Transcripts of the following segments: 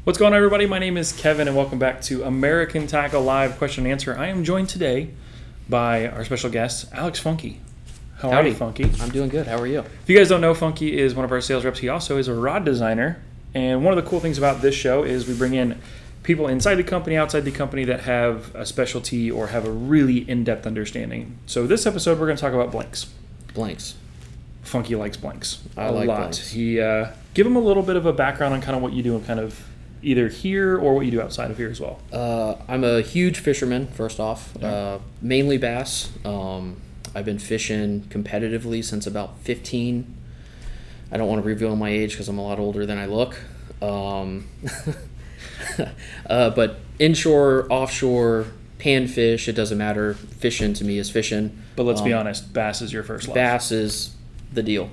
What's going on, everybody? My name is Kevin, and welcome back to American Tackle Live Question and Answer. I am joined today by our special guest, Alex Funke. How are you, Funke? I'm doing good. How are you? If you guys don't know, Funke is one of our sales reps. He also is a rod designer, and one of the cool things about this show is we bring in people inside the company, outside the company that have a specialty or have a really in-depth understanding. So this episode, we're going to talk about blanks. Blanks. Funke likes blanks a lot. Blanks. He give him a little bit of a background on kind of what you do and kind of either here or what you do outside of here as well. I'm a huge fisherman, first off. Yeah. Mainly bass. I've been fishing competitively since about 15. I don't want to reveal my age because I'm a lot older than I look. But inshore, offshore, panfish, it doesn't matter. Fishing to me is fishing. But let's be honest, bass is your first love. Bass is the deal.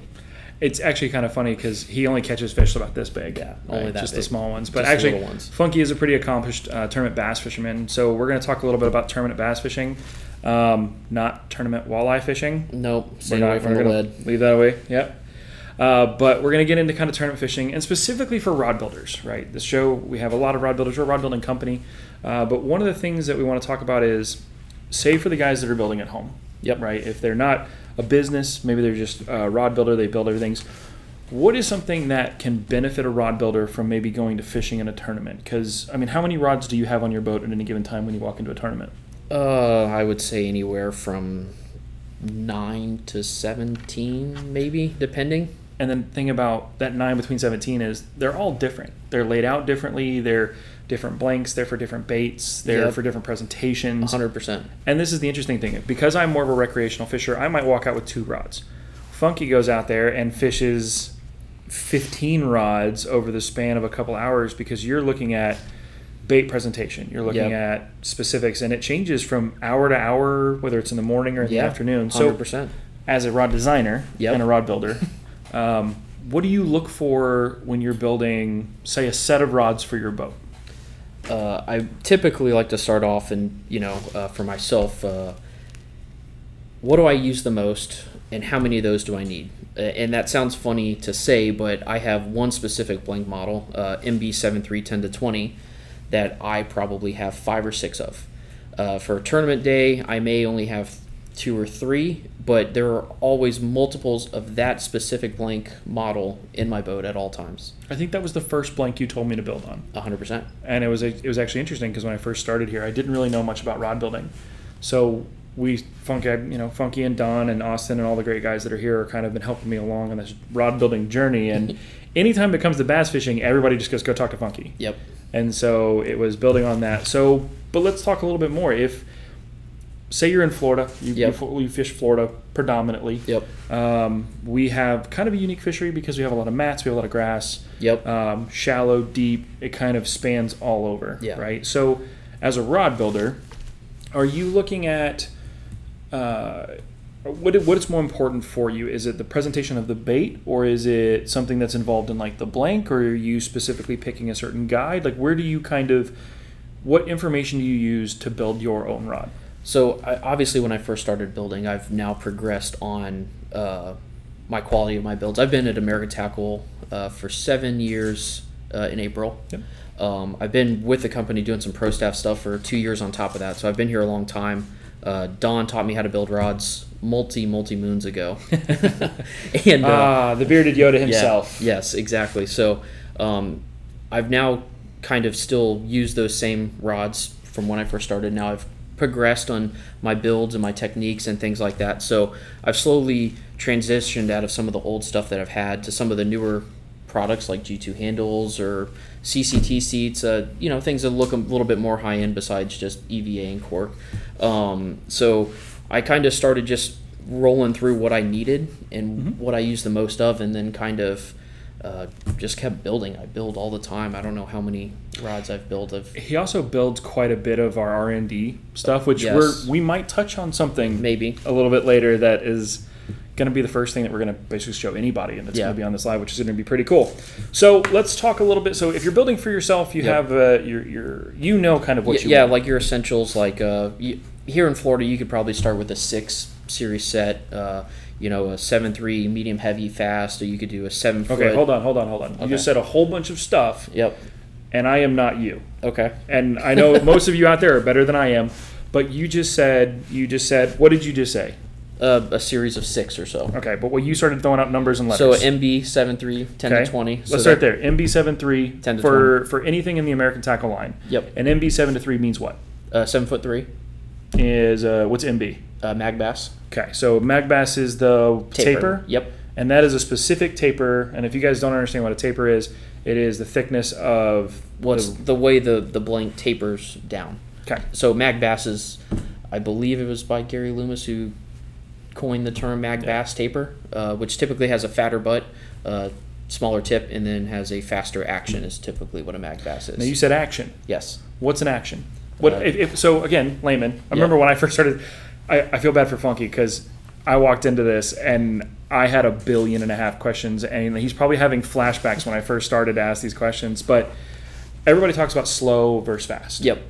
It's actually kind of funny because he only catches fish about this big. Yeah, only that just big. the small ones. But Just the actually, little ones. Funke is a pretty accomplished tournament bass fisherman. So we're going to talk a little bit about tournament bass fishing, not tournament walleye fishing. Nope, stay away from the lid. Leave that away. Yep. But we're going to get into kind of tournament fishing, and specifically for rod builders, right? This show, we have a lot of rod builders. We're a rod building company. But one of the things that we want to talk about is, say for the guys that are building at home. Yep. Right? If they're not a business, maybe they're just a rod builder, they build everything. What is something that can benefit a rod builder from maybe going to fishing in a tournament? Because, I mean, how many rods do you have on your boat at any given time when you walk into a tournament? I would say anywhere from 9 to 17, maybe, depending. And then the thing about that 9 between 17 is they're all different. They're laid out differently. They're different blanks. They're for different baits. They're for different presentations. 100%. And this is the interesting thing. Because I'm more of a recreational fisher, I might walk out with 2 rods. Funke goes out there and fishes 15 rods over the span of a couple hours because you're looking at bait presentation. You're looking at specifics, and it changes from hour to hour, whether it's in the morning or in the afternoon. 100%. So as a rod designer and a rod builder, what do you look for when you're building, say, a set of rods for your boat? I typically like to start off and, for myself, what do I use the most and how many of those do I need? And that sounds funny to say, but I have one specific blank model, MB7310-20, that I probably have 5 or 6 of. For a tournament day, I may only have 2 or 3, but there are always multiples of that specific blank model in my boat at all times. I think that was the first blank you told me to build on. 100%. And it was actually interesting because when I first started here, I didn't really know much about rod building. So Funke and Don and Austin and all the great guys that are here are kind of been helping me along on this rod building journey. And anytime it comes to bass fishing, everybody just goes, go talk to Funke. Yep. And so it was building on that. So, but let's talk a little bit more. If, say you're in Florida, you fish Florida predominantly. Yep. We have kind of a unique fishery because we have a lot of mats, we have a lot of grass. Yep. Shallow, deep, it kind of spans all over. Yeah. Right? So as a rod builder, are you looking at what is more important for you? Is it the presentation of the bait, or is it something that's involved in like the blank, or are you specifically picking a certain guide? Like what information do you use to build your own rod? So obviously when I first started building, I've now progressed on my quality of my builds. I've been at American Tackle for 7 years in April. Yep. I've been with the company doing some pro staff stuff for 2 years on top of that, so I've been here a long time. Don taught me how to build rods multi moons ago. And the bearded Yoda himself. Yeah, yes, exactly. So I've now kind of still used those same rods from when I first started. Now I've progressed on my builds and my techniques and things like that. So I've slowly transitioned out of some of the old stuff that I've had to some of the newer products like G2 handles or CCT seats, things that look a little bit more high end besides just EVA and cork. So I kind of started just rolling through what I needed and what I used the most of, and then kind of just kept building. I build all the time. I don't know how many rods I've built. He also builds quite a bit of our R&D stuff, which we might touch on something maybe a little bit later that is going to be the first thing that we're going to basically show anybody, and it's going to be on this live, which is going to be pretty cool. So let's talk a little bit. So if you're building for yourself, you have your kind of what you want. Like your essentials. Like here in Florida, you could probably start with a 6 series set. A 7.3 medium heavy fast, or you could do a 7 foot. Okay, hold on. You just said a whole bunch of stuff. Yep. and I am not you. Okay. And I know most of you out there are better than I am, but you just said, what did you just say? A series of 6 or so. Okay, but you started throwing out numbers and So letters. MB73, 10 to 20. Let's start there. MB73 10 to for anything in the American tackle line. Yep. And MB7 to 3 means what? 7'3". Is what's MB? Mag bass. Okay, so mag bass is the taper. Yep. And that is a specific taper. And if you guys don't understand what a taper is, it is the thickness of the way the blank tapers down. Okay. So mag bass is, I believe it was by Gary Loomis who coined the term mag bass taper, which typically has a fatter butt, smaller tip, and then has a faster action is typically what a mag bass is. Now you said action. Yes. What's an action? So again, layman, I remember when I first started, I feel bad for Funky because I walked into this and I had 1.5 billion questions, and he's probably having flashbacks when I first started to ask these questions, but everybody talks about slow versus fast. Yep.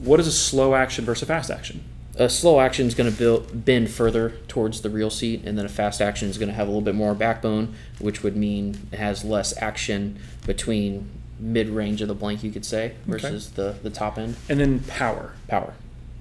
What is a slow action versus a fast action? A slow action is going to bend further towards the reel seat, and then a fast action is going to have a little bit more backbone, which would mean it has less action between mid-range of the blank, you could say, versus the top end. And then power. Power.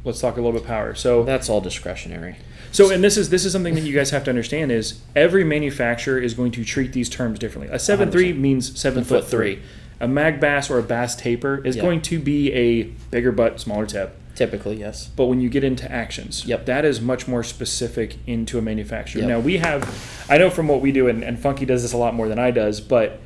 Let's talk a little bit power. So that's all discretionary. So, and this is something that you guys have to understand is every manufacturer is going to treat these terms differently. A 7.3 means 7'3". A mag bass or a bass taper is going to be a bigger butt, smaller tip. Typically, yes. But when you get into actions, that is much more specific into a manufacturer. Now, I know from what we do, and Funky does this a lot more than I does, but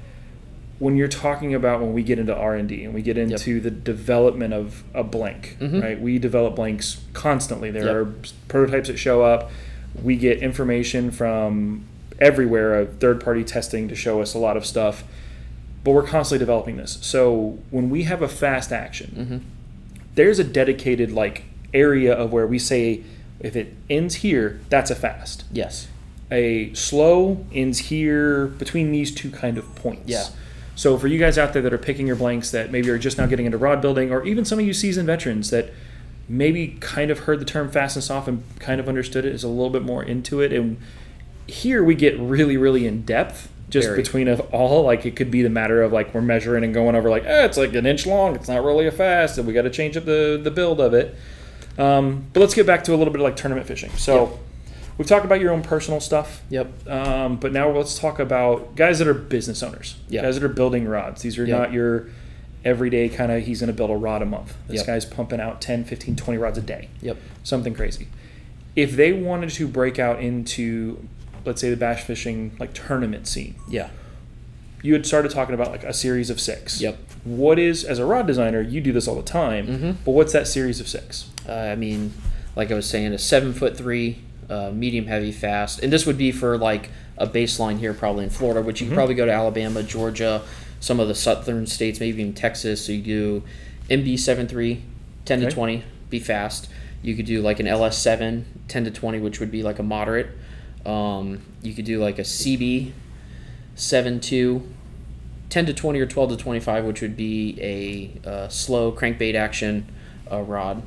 when you're talking about when we get into R&D and we get into the development of a blank, right? We develop blanks constantly. There are prototypes that show up. We get information from everywhere of third-party testing to show us a lot of stuff, but we're constantly developing this. So when we have a fast action, there's a dedicated area of where we say if it ends here, that's a fast. Yes. A slow ends here between these two kind of points. Yeah. So for you guys out there that are picking your blanks that maybe are just now getting into rod building, or even some of you seasoned veterans that maybe kind of heard the term fast and soft and kind of understood it, is a little bit more into it. And here we get really, really in depth just between of all. It could be the matter of we're measuring and going over it's an inch long. It's not really a fast, and we got to change up the build of it. But let's get back to a little bit of tournament fishing. So we've talked about your own personal stuff. Yep. But now let's talk about guys that are business owners. Guys that are building rods. These are not your everyday kind of, he's going to build a rod a month. This guy's pumping out 10, 15, 20 rods a day. Yep. Something crazy. If they wanted to break out into, let's say, the bass fishing tournament scene. Yeah. You had started talking about a series of 6. Yep. What is, as a rod designer, you do this all the time, but what's that series of 6? I mean, like I was saying, a 7'3", medium heavy fast, and this would be for a baseline here probably in Florida, which you could probably go to Alabama, Georgia, some of the southern states, maybe even Texas. So you do MB73, 10 to 20, be fast. You could do an LS7, 10 to 20, which would be a moderate. You could do a CB 7.2, 10 to 20 or 12 to 25, which would be a slow crankbait action rod.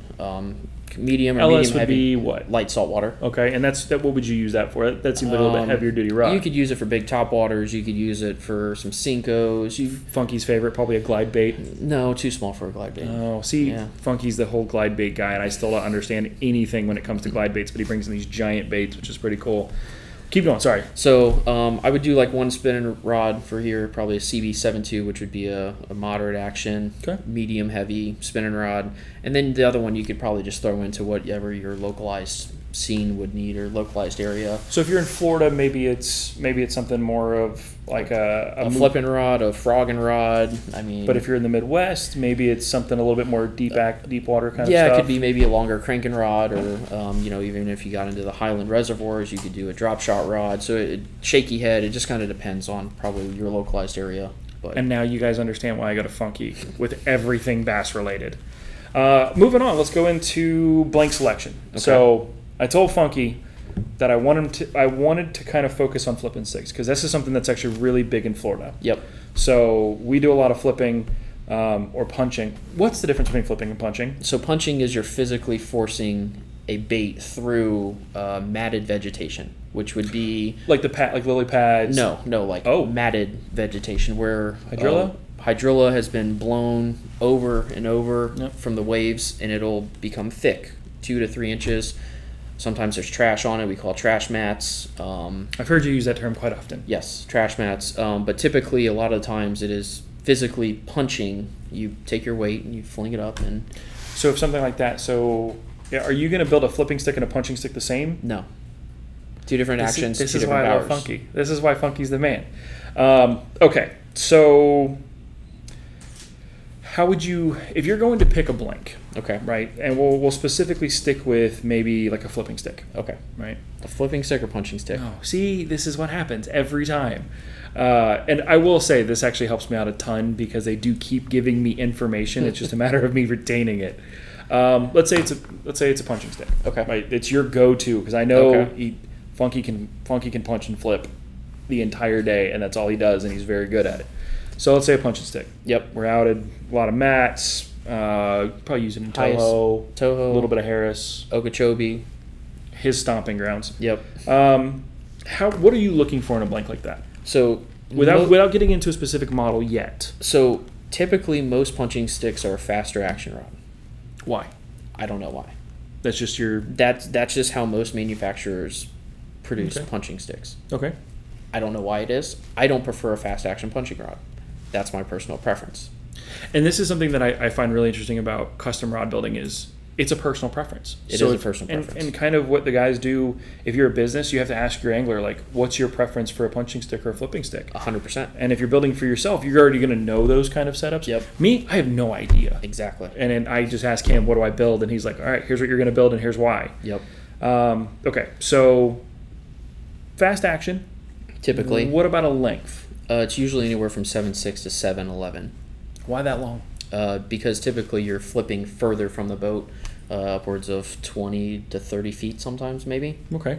Medium or LS medium would heavy. Be what? Light saltwater. Okay, and what would you use that for? That seems like a little bit heavier duty rod. You could use it for big top waters. You could use it for some Cincos. Funky's favorite, probably a glide bait. No, too small for a glide bait. Oh, see, Funky's the whole glide bait guy, and I still don't understand anything when it comes to glide baits, but he brings in these giant baits, which is pretty cool. Keep going, sorry. So I would do one spinning rod for here, probably a CB 7.2, which would be a moderate action, medium heavy spinning rod. And then the other one you could probably just throw into whatever your localized scene would need or localized area. So if you're in Florida, maybe it's something more of a flipping rod, a frogging rod. I mean, but if you're in the Midwest, maybe it's something a little bit more deep water kind of stuff. Yeah, it could be maybe a longer cranking rod, or even if you got into the highland reservoirs, you could do a drop shot rod. So shaky head. It just kind of depends on probably your localized area. But. And now you guys understand why I go to Funky with everything bass related. Moving on, let's go into blank selection. Okay. So I told Funky that I wanted to kind of focus on flipping sticks because this is something that's actually really big in Florida. Yep. So we do a lot of flipping or punching. What's the difference between flipping and punching? So punching is you're physically forcing a bait through matted vegetation, which would be like lily pads. No, matted vegetation where hydrilla. hydrilla has been blown over and over Yep. from the waves, and it'll become thick, 2 to 3 inches. Sometimes there's trash on it. We call trash mats. I've heard you use that term quite often. Yes, trash mats. But typically, a lot of times, it is physically punching. You take your weight and you fling it up, and So if something like that, yeah, are you going to build a flipping stick and a punching stick the same? no. 2 different actions, This 2 is why different I powers. love Funky. This is why Funky's the man. Okay, so how would you, if you're going to pick a blank, Okay. right? And we'll specifically stick with maybe like a flipping stick, Okay. right? A flipping stick or punching stick? Oh, see, this is what happens every time. And I will say this actually helps me out a ton because they do keep giving me information. It's just a matter of me retaining it. Let's say it's a punching stick. Okay. Right. It's your go-to because I know Okay. Funky can punch and flip the entire day, and that's all he does, and he's very good at it. So let's say a punching stick. Yep. We're out at a lot of mats. Probably using Toho, Toho, a little bit of Harris, Okeechobee. his stomping grounds. Yep. What are you looking for in a blank like that? So Without getting into a specific model yet. So typically, most punching sticks are a faster action rod. Why? I don't know why. That's just your That's just how most manufacturers produce Okay. punching sticks. okay. I don't know why it is. I don't prefer a fast action punching rod. That's my personal preference. And this is something that I find really interesting about custom rod building is it's a personal preference. It is a personal preference. And kind of what the guys do, if you're a business, you have to ask your angler, like, what's your preference for a punching stick or a flipping stick? 100%. And if you're building for yourself, you're already going to know those kind of setups. Yep. Me, I have no idea. Exactly. And then I just ask him, what do I build? And he's like, all right, here's what you're going to build and here's why. Yep. Okay, so fast action. Typically. What about a length? It's usually anywhere from 7.6 to 7.11. Why that long? Because typically you're flipping further from the boat, upwards of 20 to 30 feet sometimes, maybe. Okay.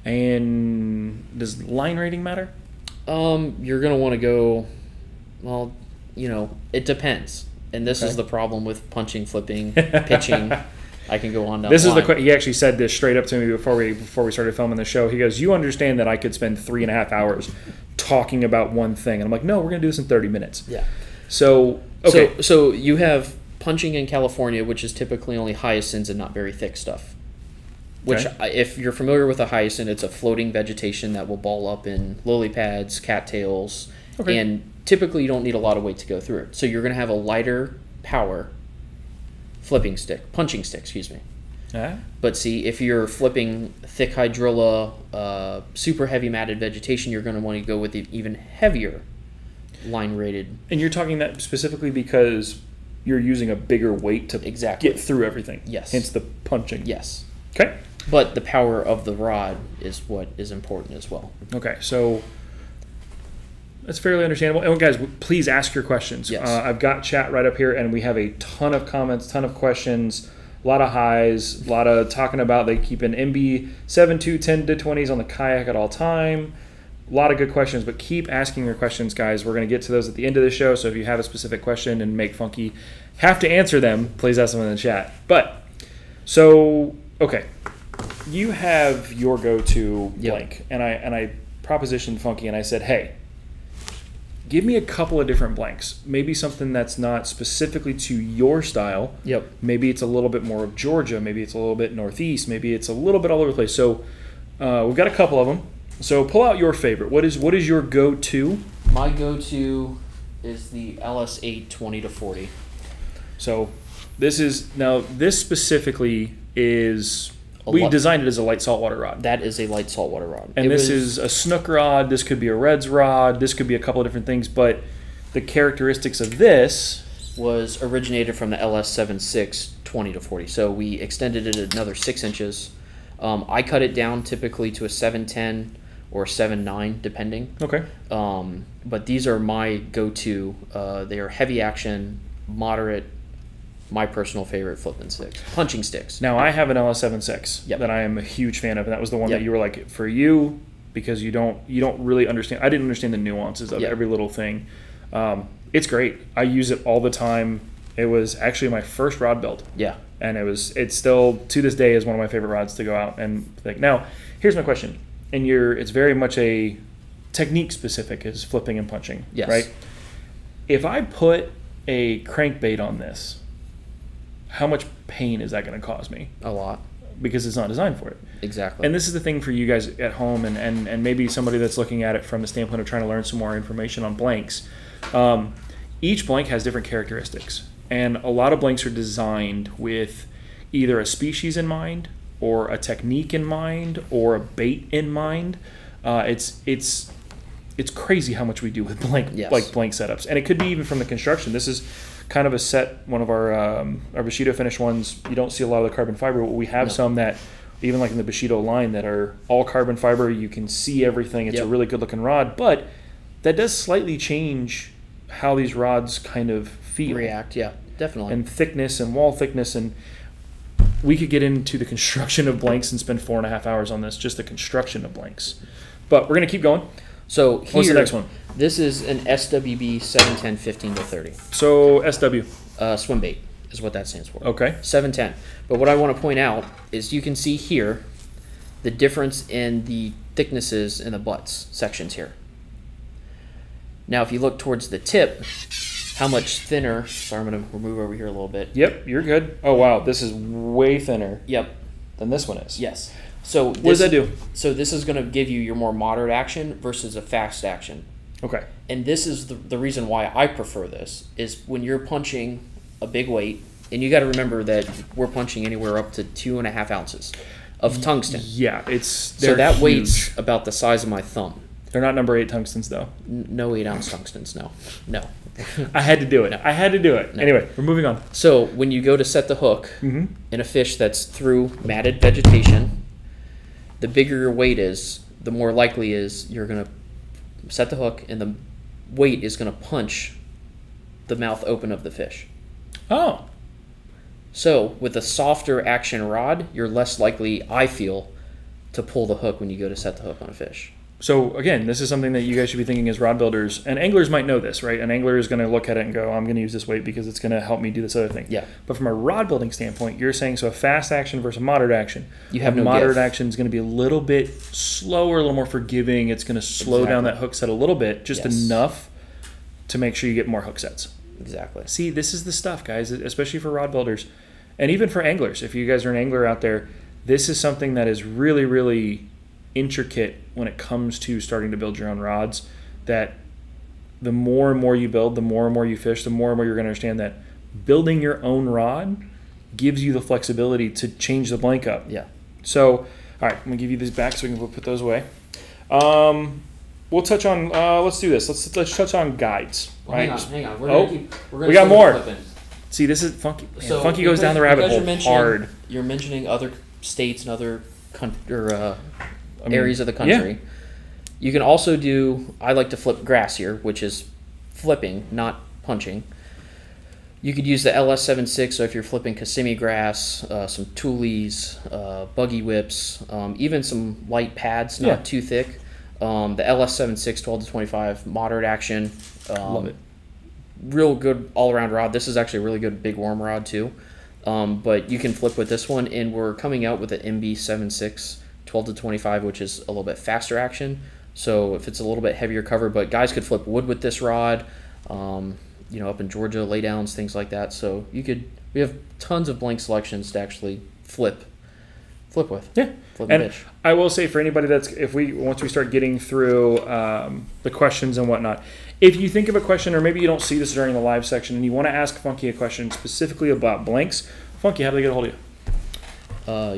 And does line rating matter? You're going to want to go, well, it depends. And this is Okay. the problem with punching, flipping, pitching. I can go on down This the is line. he actually said this straight up to me before we started filming the show. He goes, "You understand that I could spend 3.5 hours talking about one thing?" And I'm like, "No, we're gonna do this in 30 minutes." Yeah. So okay, So you have punching in California, which is typically only hyacinths and not very thick stuff. Which, Okay. if you're familiar with a hyacinth, it's a floating vegetation that will ball up in lily pads, cattails, Okay. and typically you don't need a lot of weight to go through it. So you're going to have a lighter power punching stick, excuse me. But see, if you're flipping thick hydrilla, super heavy matted vegetation, you're going to want to go with the even heavier line rated. and you're talking that specifically because you're using a bigger weight to Exactly. get through everything. Yes. Hence the punching. Yes. Okay. But the power of the rod is what is important as well. Okay. So that's fairly understandable. And guys, please ask your questions. Yes. I've got chat right up here, and we have a ton of comments, ton of questions, a lot of highs, a lot of talking about they keep an MB 7.2 10 to 20s on the kayak at all time. A lot of good questions, but keep asking your questions, guys. We're going to get to those at the end of the show. So if you have a specific question and make Funky have to answer them, please ask them in the chat. But so okay, you have your go-to Yep. blank, and I propositioned Funky, and I said, hey, give me a couple of different blanks. Maybe something that's not specifically to your style. Yep. Maybe it's a little bit more of Georgia. Maybe it's a little bit northeast. Maybe it's a little bit all over the place. So we've got a couple of them. So pull out your favorite. What is your go-to? My go-to is the LS8 20 to 40. So this specifically is we lot- designed it as a light saltwater rod. That is a light saltwater rod. And this is a snook rod. This could be a Reds rod. This could be a couple of different things. But the characteristics of this was originated from the LS76 20 to 40. So we extended it another 6 inches. I cut it down typically to a 710 or 7.9 depending. Okay. But these are my go-to. They are heavy action, moderate, my personal favorite flipping sticks, punching sticks. Now I have an LS76 Yep. that I am a huge fan of, and that was the one Yep. that you were like, for you, because you don't really understand. I didn't understand the nuances of Yep. every little thing. It's great. I use it all the time. It was actually my first rod build. Yeah. And it's still to this day is one of my favorite rods to go out and think. Now, here's my question. It's very much a technique specific is flipping and punching, Yes. right? if I put a crankbait on this, how much pain is that going to cause me? A lot. Because it's not designed for it. Exactly. And this is the thing for you guys at home and maybe somebody that's looking at it from the standpoint of trying to learn some more information on blanks. Each blank has different characteristics. And a lot of blanks are designed with either a species in mind or a technique in mind or a bait in mind. It's crazy how much we do with blank setups. And it could be even from the construction. This is kind of a set, one of our Bushido finished ones. You don't see a lot of the carbon fiber, but we have some that, even like in the Bushido line, that are all carbon fiber. You can see everything. It's a really good looking rod, but that does slightly change how these rods kind of feel. React, yeah, definitely. And thickness and wall thickness. And we could get into the construction of blanks and spend 4.5 hours on this, just the construction of blanks. But we're going to keep going. So here, what's the next one? This is an SWB 710 15 to 30. So SW. Swim bait is what that stands for. Okay. 710. But what I want to point out is you can see here the difference in the thicknesses in the butts sections here. Now, if you look towards the tip, how much thinner, sorry, I'm going to move over here a little bit. Yep, you're good. Oh, wow, this is way thinner than this one is. Yes. So what does that do? So this is going to give you your more moderate action versus a fast action. Okay. And this is the reason why I prefer this, is when you're punching a big weight, and you got to remember that we're punching anywhere up to 2.5 ounces of tungsten. Yeah, so that huge. weight's about the size of my thumb. They're not number 8 tungstens, though. No 8-ounce tungstens, no. I had to do it. I had to do it. No. Anyway, we're moving on. So when you go to set the hook in a fish that's through matted vegetation, the bigger your weight is, the more likely is you're going to set the hook and the weight is going to punch the mouth open of the fish. Oh. So with a softer action rod, you're less likely, I feel, to pull the hook when you go to set the hook on a fish. So again, this is something that you guys should be thinking as rod builders, and anglers might know this, right? An angler is going to look at it and go, I'm going to use this weight because it's going to help me do this other thing. Yeah. But from a rod building standpoint, you're saying so a fast action versus a moderate action. You have no moderate give. action is going to be a little bit slower, a little more forgiving. It's going to slow down that hook set a little bit, just enough to make sure you get more hook sets. Exactly. See, this is the stuff, guys, especially for rod builders. And even for anglers, if you guys are an angler out there, this is something that is really, really intricate when it comes to starting to build your own rods, that the more and more you build, the more and more you fish, the more and more you're going to understand that building your own rod gives you the flexibility to change the blank up. Yeah. So, all right, I'm going to give you these back so we can put those away. We'll touch on, let's do this. Let's touch on guides. Right? Hang on. We got more. See, this is Funky. Man, so Funky goes down the rabbit hole hard. You're mentioning other states and other areas of the country. Yeah. You can also do, I like to flip grass here, which is flipping, not punching. You could use the LS76, so if you're flipping Kissimmee grass, some toolies, buggy whips, even some light pads, not too thick. The LS76 12 to 25, moderate action. Love it. Real good all-around rod. This is actually a really good big worm rod too. But you can flip with this one, and we're coming out with the MB76 12 to 25, which is a little bit faster action. So if it's a little bit heavier cover, but guys could flip wood with this rod, up in Georgia, laydowns, things like that. So we have tons of blank selections to actually flip with. Yeah. And I will say for anybody once we start getting through the questions and whatnot, if you think of a question, or maybe you don't see this during the live section, and you want to ask Funky a question specifically about blanks, Funky, how do they get a hold of you?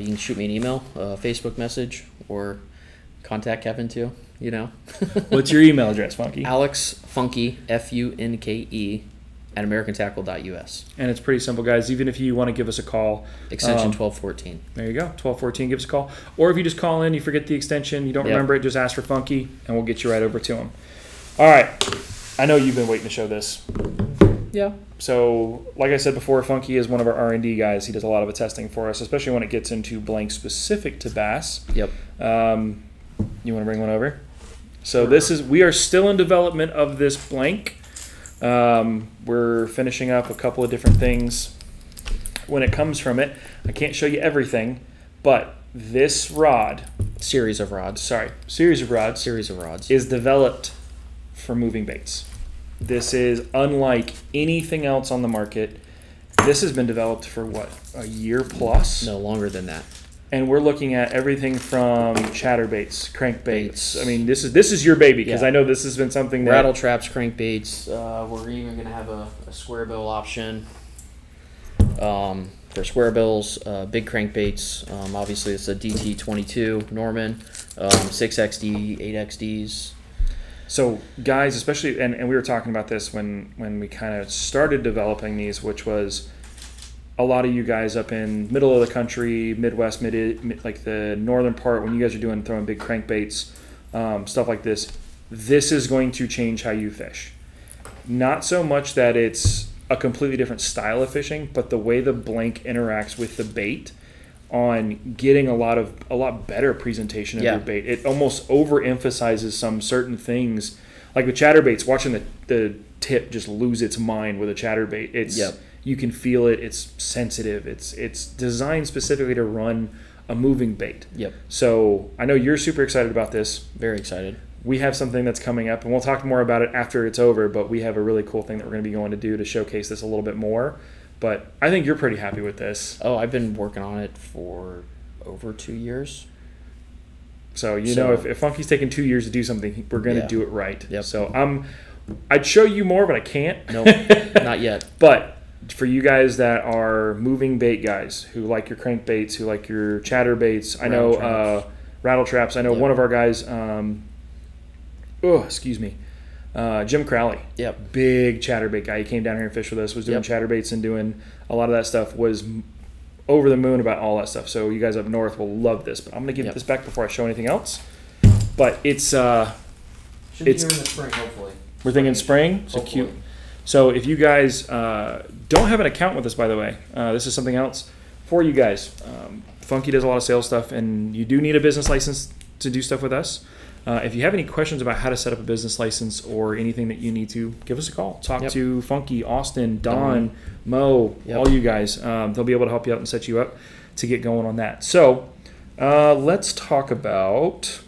You can shoot me an email, Facebook message, or contact Kevin too. What's your email address, Funky? Alex Funke, Funke at americantackle.us. And it's pretty simple, guys. Even if you want to give us a call, extension 1214. There you go, 1214. Give us a call, or if you just call in, you forget the extension, you don't remember it, just ask for Funky, and we'll get you right over to him. All right, I know you've been waiting to show this. Yeah. So, like I said before, Funky is one of our R&D guys. He does a lot of the testing for us, especially when it gets into blanks specific to bass. Yep. You want to bring one over? So we are still in development of this blank. We're finishing up a couple of different things when it comes from it. I can't show you everything, but this series of rods is developed for moving baits. This is unlike anything else on the market. This has been developed for what, a year plus? No, longer than that. And we're looking at everything from chatterbaits, crankbaits. I mean, this is your baby, because I know this has been something that... Rattle traps, crankbaits. We're even going to have a square bill option for square bills, big crankbaits. Obviously, it's a DT22 Norman, 6XD, 8XDs. So, guys, especially, and we were talking about this when we kind of started developing these, which was a lot of you guys up in middle of the country, Midwest, like the northern part, when you guys are throwing big crankbaits, stuff like this. This is going to change how you fish. Not so much that it's a completely different style of fishing, but the way the blank interacts with the bait on getting a lot better presentation of your bait. It almost overemphasizes some certain things, like with chatterbaits. Watching the tip just lose its mind with a chatterbait. It's you can feel it. It's sensitive. It's designed specifically to run a moving bait. So I know you're super excited about this. Very excited. We have something that's coming up, and we'll talk more about it after it's over. But we have a really cool thing that we're going to be going to do to showcase this a little bit more. But I think you're pretty happy with this. Oh, I've been working on it for over 2 years. So, know, if Funky's taking 2 years to do something, we're going to do it right. So I'd show you more, but I can't. No, not yet. But for you guys that are moving bait guys, who like your crankbaits, who like your chatterbaits, I know rattle traps. I know one of our guys, Jim Crowley, big chatterbait guy. He came down here and fished with us, was doing chatterbaits and doing a lot of that stuff, was over the moon about all that stuff. So you guys up north will love this. But I'm going to give this back before I show anything else. But it's... Should be here in the spring, hopefully. We're thinking spring? So cute. So if you guys don't have an account with us, by the way, this is something else for you guys. Funky does a lot of sales stuff, and you do need a business license to do stuff with us. If you have any questions about how to set up a business license or anything that you need to, give us a call. Talk to Funky, Austin, Don, Mo, all you guys. They'll be able to help you out and set you up to get going on that. So let's talk about...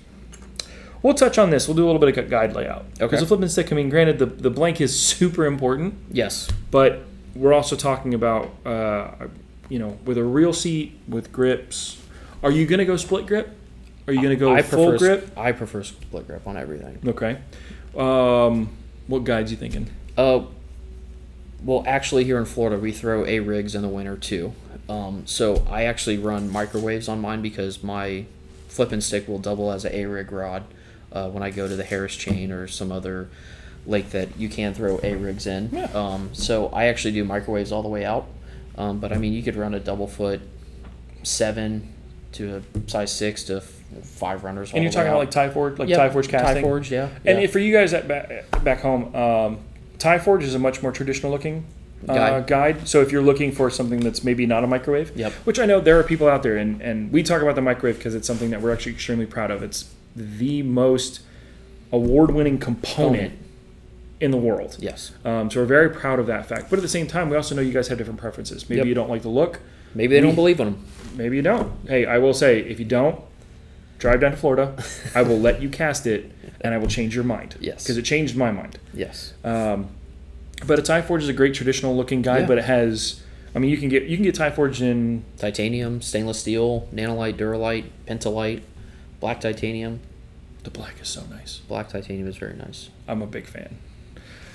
We'll touch on this. We'll do a little bit of guide layout. Okay. Because the flipping stick, I mean, granted, the blank is super important. Yes. But we're also talking about, with a reel seat, with grips. Are you going to go split grip? Are you going to go full grip? I prefer split grip on everything. Okay. What guides you thinking? Well, actually, here in Florida, we throw A-rigs in the winter, too. So I actually run microwaves on mine because my flipping stick will double as an A-rig rod when I go to the Harris chain or some other lake that you can throw A-rigs in. Yeah. So I actually do microwaves all the way out. But, I mean, you could run a double foot 7 to a size 6 to 5 runners. And you're talking about like Tie Forge, Tie Forge casting? Tie Forge, yeah. And for you guys back home, Tie Forge is a much more traditional looking guide. So if you're looking for something that's maybe not a microwave, which I know there are people out there, and we talk about the microwave because it's something that we're actually extremely proud of. It's the most award-winning component in the world. Yes. So we're very proud of that fact. But at the same time, we also know you guys have different preferences. Maybe you don't like the look. Maybe they don't believe in them. Maybe you don't. Hey, I will say, if you don't, drive down to Florida. I will let you cast it, and I will change your mind. Yes. Because it changed my mind. Yes. But a Tie Forge is a great traditional looking guide, but it has... I mean, you can get Tie Forge in... Titanium, stainless steel, nanolite, duralite, pentalite, black titanium. The black is so nice. Black titanium is very nice. I'm a big fan.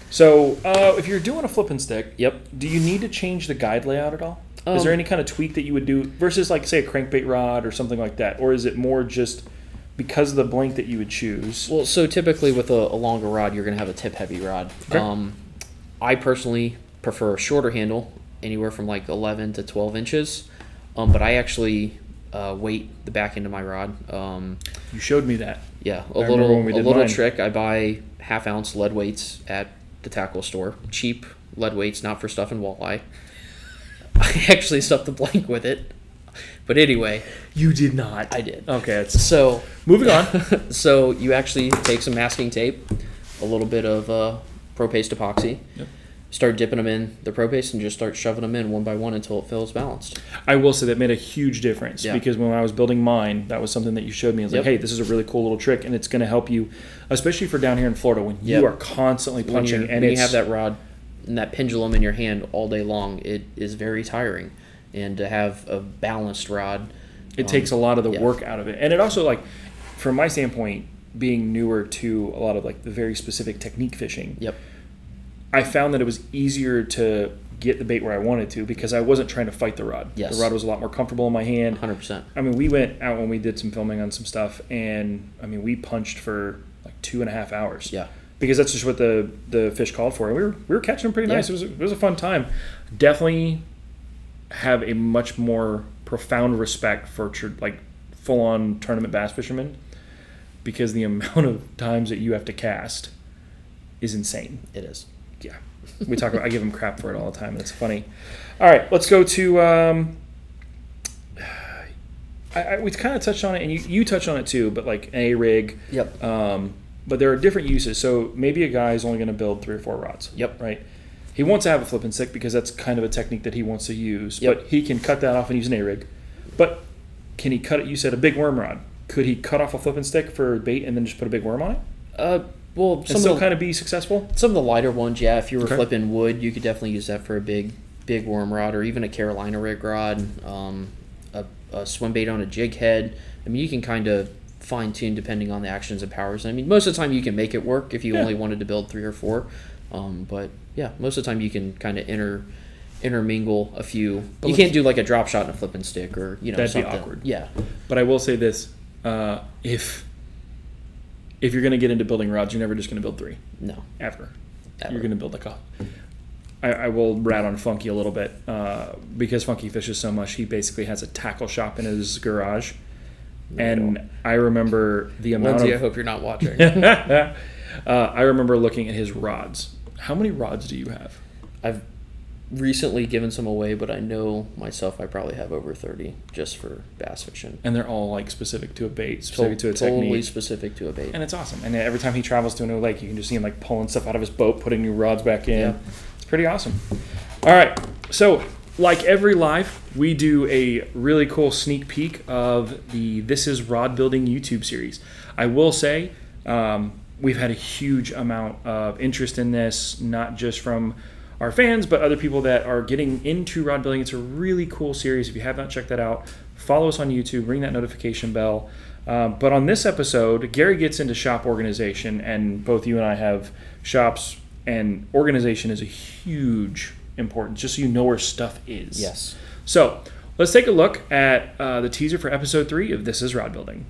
So, if you're doing a flipping stick, do you need to change the guide layout at all? Is there any kind of tweak that you would do versus, like, say, a crankbait rod or something like that? Or is it more just because of the blank that you would choose? Well, so typically with a longer rod, you're going to have a tip-heavy rod. Okay. I personally prefer a shorter handle, anywhere from like 11 to 12 inches. But I actually weight the back end of my rod. You showed me that. Yeah, a little trick. I buy half-ounce lead weights at the tackle store. Cheap lead weights, not for stuffing walleye. I actually stuffed the blank with it. But anyway. You did not. I did. Okay. So moving on. So you actually take some masking tape, a little bit of pro-paste epoxy. start dipping them in the pro paste and just start shoving them in one by one until it feels balanced. I will say that made a huge difference because when I was building mine, that was something that you showed me. I was like, hey, this is a really cool little trick, and it's going to help you, especially for down here in Florida when you are constantly punching. When you have that rod and that pendulum in your hand all day long, it is very tiring. And to have a balanced rod, it takes a lot of the work out of it. And it also, like, from my standpoint, being newer to a lot of like the very specific technique fishing, I found that it was easier to get the bait where I wanted to because I wasn't trying to fight the rod. The rod was a lot more comfortable in my hand. 100%. I mean, we went out when we did some filming on some stuff, and I mean, we punched for like 2.5 hours. Because that's just what the fish called for. And we were catching them pretty nice. It was a fun time. Definitely have a much more profound respect for like full-on tournament bass fishermen because the amount of times that you have to cast is insane. It is. Yeah. We talk about, I give them crap for it all the time, and it's funny. All right, let's go to we kind of touched on it, and you touched on it too, but like an A-rig. But there are different uses. So maybe a guy is only going to build 3 or 4 rods. Right? He wants to have a flipping stick because that's kind of a technique that he wants to use. But he can cut that off and use an A-rig. But can he cut it? You said a big worm rod. Could he cut off a flipping stick for bait and then just put a big worm on it? Well, and still kind of be successful? Some of the lighter ones, if you were flipping wood, you could definitely use that for a big worm rod, or even a Carolina rig rod, a swim bait on a jig head. I mean, you can kind of fine-tune depending on the actions and powers. I mean, most of the time you can make it work if you only wanted to build 3 or 4. But yeah, most of the time you can kind of intermingle a few. But you can't do like a drop shot and a flipping stick, or that'd something. Be awkward. Yeah. But I will say this: if you're going to get into building rods, you're never just going to build 3. No. Ever. You're going to build like a. I will rat on Funky a little bit because Funky fishes so much. He basically has a tackle shop in his garage. And I remember the amount Lindsay, I hope you're not watching. I remember looking at his rods. How many rods do you have? I've recently given some away, but I know myself I probably have over 30 just for bass fishing. And they're all like specific to a bait, specific to a technique. Totally specific to a bait. And it's awesome. And every time he travels to a new lake, you can just see him like pulling stuff out of his boat, putting new rods back in. It's pretty awesome. All right. So like every live, we do a really cool sneak peek of the This Is Rodbuilding YouTube series. I will say we've had a huge amount of interest in this, not just from our fans, but other people that are getting into rod building. It's a really cool series. If you have not checked that out, follow us on YouTube, ring that notification bell. But on this episode, Gary gets into shop organization, and both you and I have shops, and organization is a huge importance, just so you know where stuff is. Yes. So let's take a look at the teaser for episode 3 of This Is Rod Building.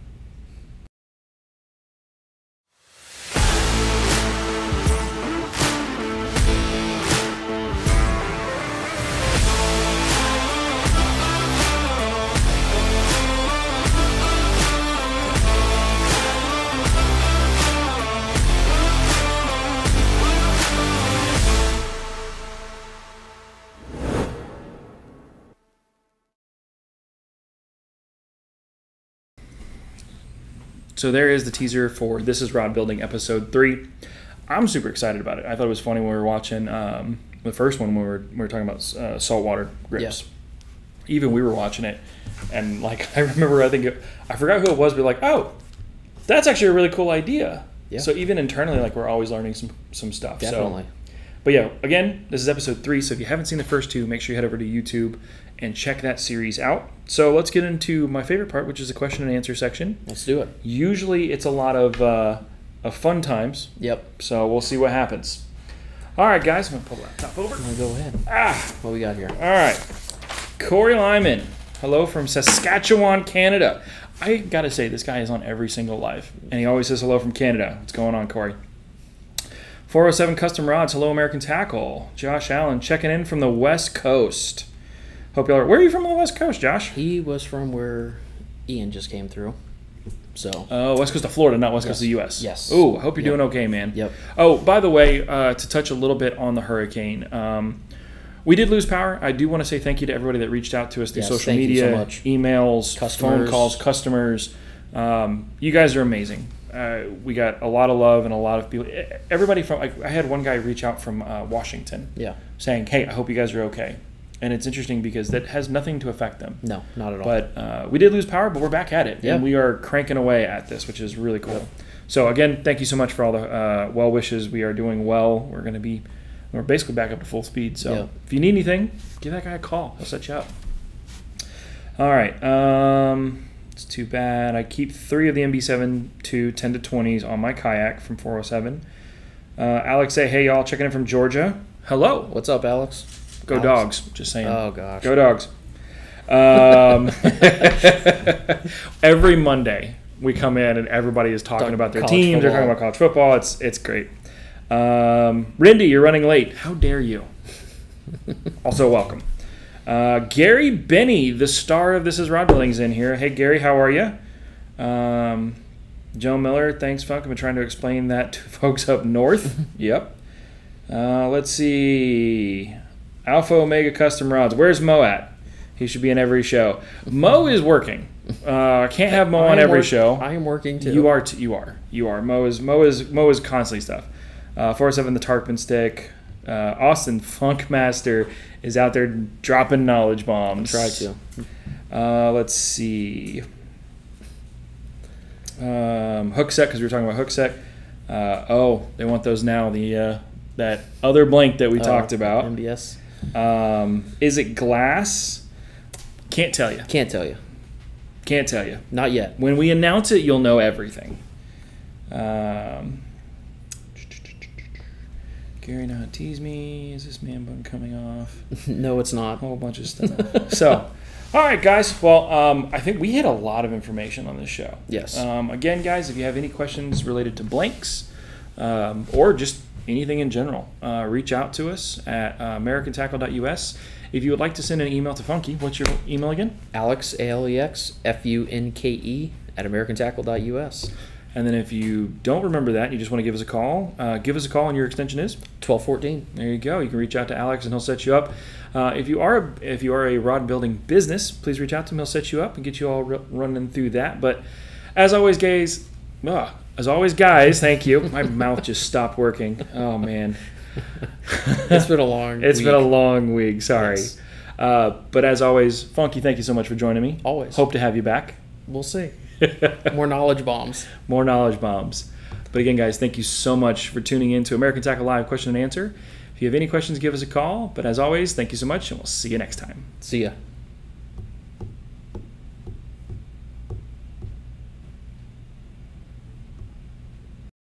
So there is the teaser for This Is Rod Building episode 3. I'm super excited about it. I thought it was funny when we were watching the first one when we were talking about saltwater grips. Yeah. Even we were watching it, and like I remember, I forgot who it was, but like, oh, that's actually a really cool idea. Yeah. So even internally, like we're always learning some stuff. Definitely. So, but yeah, again, this is episode 3. So if you haven't seen the first 2, make sure you head over to YouTube and check that series out. So let's get into my favorite part, which is the question and answer section. Let's do it. Usually it's a lot of fun times. Yep. So we'll see what happens. All right, guys. I'm going to pull the laptop over. I'm going to go ahead. What we got here? All right. Corey Lyman. Hello from Saskatchewan, Canada. I got to say, this guy is on every single live. And he always says hello from Canada. What's going on, Corey? 407 Custom Rods. Hello, American Tackle. Josh Allen checking in from the West Coast. Hope y'all are. Where are you from on the West Coast, Josh? He was from where Ian just came through. So. West Coast of Florida, not West Coast of the U.S. Yes. Oh, I hope you're doing okay, man. Yep. Oh, by the way, to touch a little bit on the hurricane, we did lose power. I do want to say thank you to everybody that reached out to us through social media, emails, phone calls, customers. You guys are amazing. we got a lot of love and a lot of people. Everybody from, like, I had one guy reach out from Washington, saying, "Hey, I hope you guys are okay." And it's interesting because that has nothing to affect them. No, not at all. But we did lose power, but we're back at it, and we are cranking away at this, which is really cool. Yep. So again, thank you so much for all the well wishes. We are doing well. We're basically back up to full speed. So if you need anything, give that guy a call. He'll set you up. All right. It's too bad. I keep 3 of the MB7 2 10 to 20s on my kayak from 407. Alex say, "Hey y'all, checking in from Georgia." Hello. What's up, Alex? Go Dogs. Just saying. Oh gosh. Go Dogs. Every Monday we come in and everybody is talking about their teams. They're talking about college football. It's great. Rindy, you're running late. How dare you? Also welcome. Gary Benny, the star of This Is Rodbuilding's in here. Hey, Gary, how are you? Joe Miller, thanks, Funk. I've been trying to explain that to folks up north. Yep. Let's see. Alpha Omega Custom Rods. Where's Mo at? He should be in every show. Mo is working. I can't have Mo on every show. I am working too. You are. You are. Mo is constantly stuff. 407 the Tarpon Stick. Austin Funkmaster is out there dropping knowledge bombs. Try to. Let's see. Hook set, because we were talking about hook set. They want those now. The that other blank that we talked about. MBS. Is it glass? Can't tell you. Can't tell you. Can't tell you. Not yet. When we announce it, you'll know everything. Gary not tease me. Is this man bun coming off? No, it's not. A whole bunch of stuff. So, all right, guys. Well, I think we hit a lot of information on this show. Yes. Again, guys, if you have any questions related to blanks or just anything in general, reach out to us at americantackle.us. If you would like to send an email to Funky, what's your email again? Alex, ALEX, FUNKE @americantackle.us. And then if you don't remember that, you just want to give us a call, and your extension is 1214. There you go. You can reach out to Alex and he'll set you up. If you are a rod building business, please reach out to him. He'll set you up and get you all running through that. But as always, guys, thank you. My mouth just stopped working. Oh man, it's been a long. Been a long week. Sorry, yes. But as always, Funky, thank you so much for joining me. Always. Hope to have you back. We'll see. More knowledge bombs. More knowledge bombs. But again, guys, thank you so much for tuning in to American Tackle Live Question and Answer. If you have any questions, give us a call. But as always, thank you so much, and we'll see you next time. See ya.